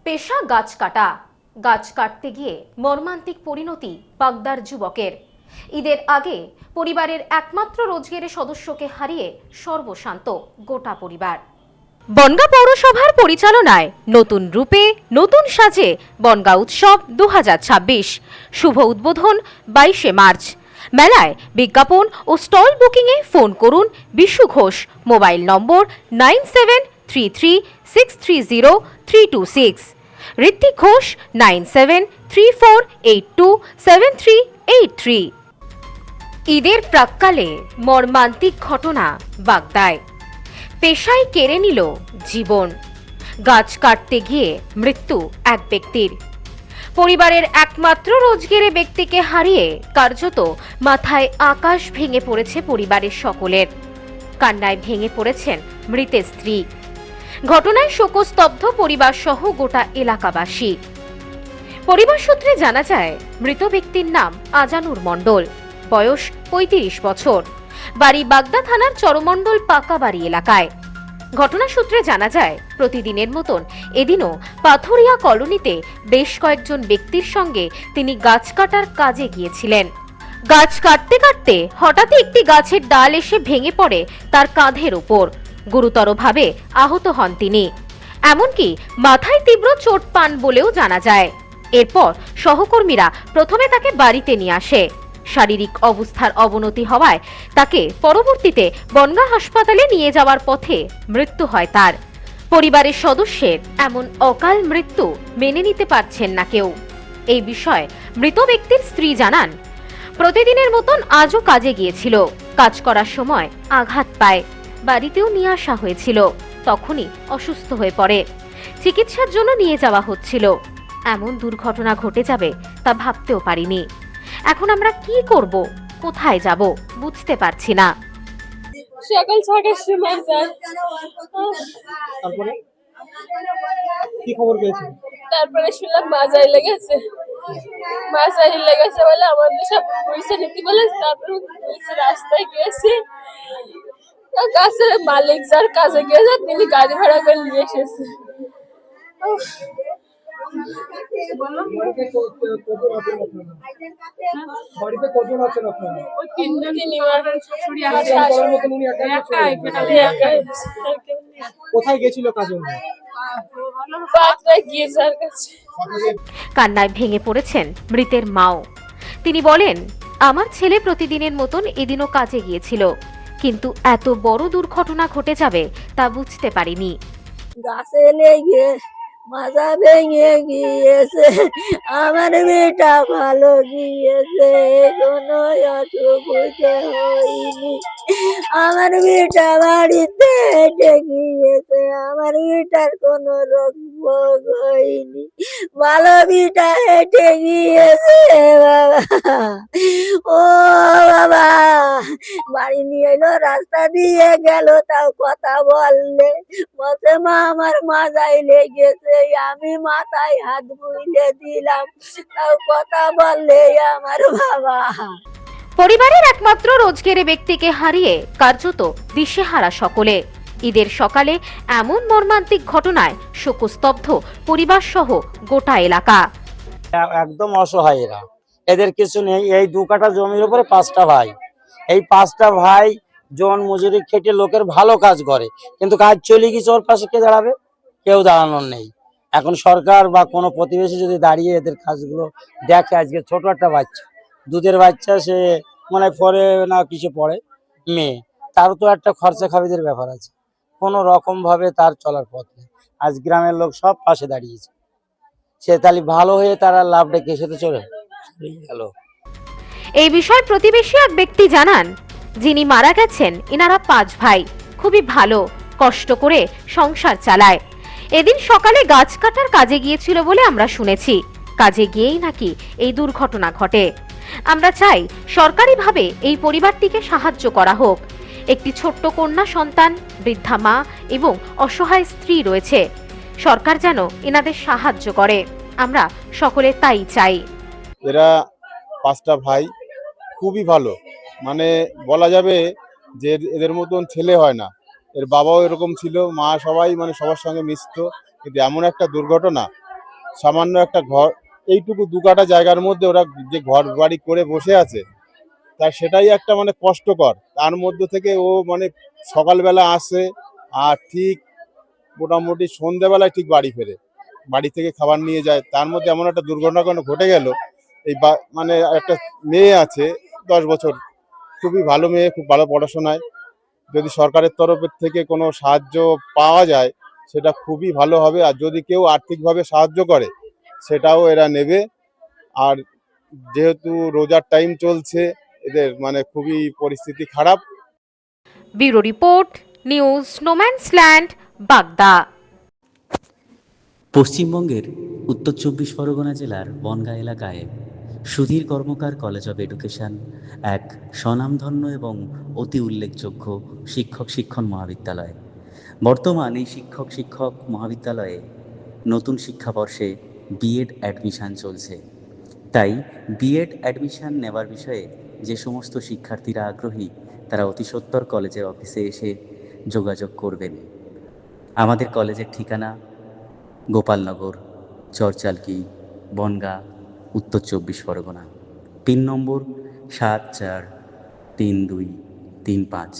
পেশা গাছ কাটা। গাছ কাটতে গিয়ে মর্মান্তিক পরিণতি বাগদার যুবকের। ঈদের আগে পরিবারের একমাত্র রোজগারের সদস্যকে হারিয়ে সর্বশান্ত গোটা পরিবার। বনগাঁ পৌরসভার পরিচালনায় নতুন রূপে নতুন সাজে বনগাঁ উৎসব 2026 শুভ উদ্বোধন 22শে মার্চ। মেলায় বিজ্ঞাপন ও স্টল বুকিংয়ে ফোন করুন বিশু ঘোষ, মোবাইল নম্বর 9733630326, ঋত্বিক ঘোষ 9734827383। ঈদের প্রাক্কালে মর্মান্তিক ঘটনা বাগদায়। পেশায় কেড়ে নিল জীবন। গাছ কাটতে গিয়ে মৃত্যু এক ব্যক্তির। পরিবারের একমাত্র রোজগারে ব্যক্তিকে হারিয়ে কার্যত মাথায় আকাশ ভেঙে পড়েছে পরিবারের সকলের। কান্নায় ভেঙে পড়েছেন মৃতের স্ত্রী। ঘটনায় শোকস্তব্ধ পরিবার সহ গোটা এলাকাবাসী। পরিবার সূত্রে জানা যায়, মৃত ব্যক্তির নাম আজানুর মণ্ডল, বয়স 35 বছর, বাড়ি বাগদা থানার চরমণ্ডল পাকাবাড়ি এলাকায়। ঘটনা সূত্রে জানা যায়, প্রতিদিনের মতন এদিনও পাথরিয়া কলোনিতে বেশ কয়েকজন ব্যক্তির সঙ্গে তিনি গাছ কাটার কাজে গিয়েছিলেন। গাছ কাটতে কাটতে হঠাৎই একটি গাছের ডাল এসে ভেঙে পড়ে তার কাঁধের ওপর। গুরুতরভাবে আহত হন তিনি, এমনকি মাথায় তীব্র চোট পান বলেও জানা যায়। এরপর সহকর্মীরা প্রথমে তাকে বাড়িতে নিয়ে আসে। শারীরিক অবস্থার অবনতি হওয়ায় তাকে পরবর্তীতে বনগাঁ হাসপাতালে নিয়ে যাওয়ার পথে মৃত্যু হয় তার। পরিবারের সদস্যের এমন অকাল মৃত্যু মেনে নিতে পারছেন না কেউ। এই বিষয়ে মৃত ব্যক্তির স্ত্রী জানান, প্রতিদিনের মতন আজও কাজে গিয়েছিল। কাজ করার সময় আঘাত পায়, বাড়িতেও নিয়ে আসা হয়েছিল। তখনই অসুস্থ হয়ে পড়ে, চিকিৎসার জন্য নিয়ে যাওয়া হচ্ছিল। এমন দুর্ঘটনা ঘটে যাবে তা ভাবতেও পারিনি। এখন আমরা কি করব, কোথায় যাব বুঝতে পারছি না। সকাল 6টার সময় স্যার, তারপরে কি খবর পেয়েছেন? তারপরে শুনলাম মাজাই লেগেছে বলে আমাদের সব পয়সা নিতে বলে। তারপরে রাস্তায় গেছি, গাছের মালিক যার কাছে গিয়েছে তিনি গাড়ি ভাড়া করে নিয়ে এসেছে। বাড়িতে কজন আছেন আপনারা? কোথায় গেছিল কাজে? কান্নায় ভেঙে পড়েছেন মৃতের মাও। তিনি বলেন, আমার ছেলে প্রতিদিনের মতন এদিনও কাজে গিয়েছিল, কিন্তু এত বড় দুর্ঘটনা ঘটে যাবে তা বুঝতে পারিনি। গাছে লেগে মাজা ভেঙে গিয়েছে, আমার মেয়েটা ভালো গিয়েছে, কোনো অসুখ হয়নি। আমার মেয়েটা বাড়িতে হেঁটে গিয়েছে, আমার মেয়েটার কোনো রোগ ভোগ হয়নি, ভালো মেয়েটা হেঁটে গিয়েছে। বাবা, ও বাবা, বাড়ি নিয়ে এলো, রাস্তা দিয়ে গেল, তাও কথা বললে বলছে মা আমার মাথায় লেগেছে। আমি মাথায় হাত বুইলে দিলাম, তাও কথা বললে আমার বাবা। পরিবারের একমাত্র রোজগারে ব্যক্তিকে হারিয়ে কার্যত দিশেহারা সকলে। ঈদের সকালে এমন মর্মান্তিক ঘটনায় শোকস্তব্ধ পরিবার সহ গোটা এলাকা। একদম অসহায় এরা, এদের কিছু নেই। এই 2 কাঠা জমির উপরে 5টা ভাই, এই 5টা ভাই জন মজুরি খেটে লোকের ভালো কাজ করে, কিন্তু কাজ চলে গেছে, ওর পাশে কে দাঁড়াবে? কেউ দাঁড়ানোর নেই। এখন সরকার বা কোনো প্রতিবেশী যদি দাঁড়িয়ে এদের কাজগুলো দেখে। আজকে ছোট একটা বাচ্চা, দুধের বাচ্চা, সে মনে পড়ে না কিছু পড়ে, মেয়ে, তারও তো একটা খরচা খাবিদের ব্যাপার আছে। কোনো রকম ভাবে তার চলার পথ নেই। আজ গ্রামের লোক সব পাশে দাঁড়িয়েছে, সে তাহলে ভালো হয়ে তারা লাভ ডেকে এসে চলে গেল। এই বিষয়ে প্রতিবেশী এক ব্যক্তি জানান, যিনি মারা গেছেন ইনারা 5 ভাই, খুবই ভালো কষ্ট করে সংসার চালায়। এদিন সকালে গাছ কাটার কাজে গিয়েছিল বলে আমরা শুনেছি। কাজে গিয়েই নাকি এই দুর্ঘটনা ঘটে। আমরা চাই সরকারিভাবে এই পরিবারটিকে সাহায্য করা হোক। একটি ছোট্ট কন্যা সন্তান, বৃদ্ধা মা এবং অসহায় স্ত্রী রয়েছে। সরকার যেন এনাদের সাহায্য করে, আমরা সকলে তাই চাই। এরা 5টা ভাই, খুবই ভালো, মানে বলা যাবে যে এদের মতন ছেলে হয় না। এর বাবাও এরকম ছিল, মা, সবাই মানে সবার সঙ্গে মিশতো, কিন্তু এমন একটা দুর্ঘটনা সামান্য একটা ঘর, এইটুকু 2 কাঠা জায়গার মধ্যে ওরা যে ঘর বাড়ি করে বসে আছে, তা সেটাই একটা মানে কষ্টকর। তার মধ্যে থেকে ও মানে সকালবেলা আসে আর ঠিক মোটামুটি সন্ধ্যেবেলায় ঠিক বাড়ি ফেরে, বাড়ি থেকে খাবার নিয়ে যায়। তার মধ্যে এমন একটা দুর্ঘটনা ঘটে গেল, এই মানে একটা মেয়ে আছে 10 বছর, খুবই ভালো মেয়ে, খুব ভালো পড়াশোনায়। যদি সরকারের তরফের থেকে কোনো সাহায্য পাওয়া যায় সেটা খুবই ভালো হবে, আর যদি কেউ আর্থিকভাবে সাহায্য করে সেটাও এরা নেবে। আর যেহেতু রোজার টাইম চলছে, এদের মানে খুবই পরিস্থিতি খারাপ। ব্যুরো রিপোর্ট, নিউজ স্নোম্যান্সল্যান্ড, বাগদা। পশ্চিমবঙ্গের উত্তর 24 পরগনা জেলার বনগাঁ এলাকায় সুধীর কর্মকার কলেজ অব এডুকেশন এক স্বনামধন্য এবং অতি উল্লেখযোগ্য শিক্ষণ মহাবিদ্যালয়। বর্তমান এই শিক্ষক মহাবিদ্যালয়ে নতুন শিক্ষাবর্ষে বিএড অ্যাডমিশন চলছে। তাই বিএড অ্যাডমিশন নেওয়ার বিষয়ে যে সমস্ত শিক্ষার্থীরা আগ্রহী তারা অতি সত্বর কলেজের অফিসে এসে যোগাযোগ করবেন। আমাদের কলেজের ঠিকানা গোপালনগর, চরচালকি, বনগাঁ, উত্তর 24 পরগনা। পিন নম্বর 743235।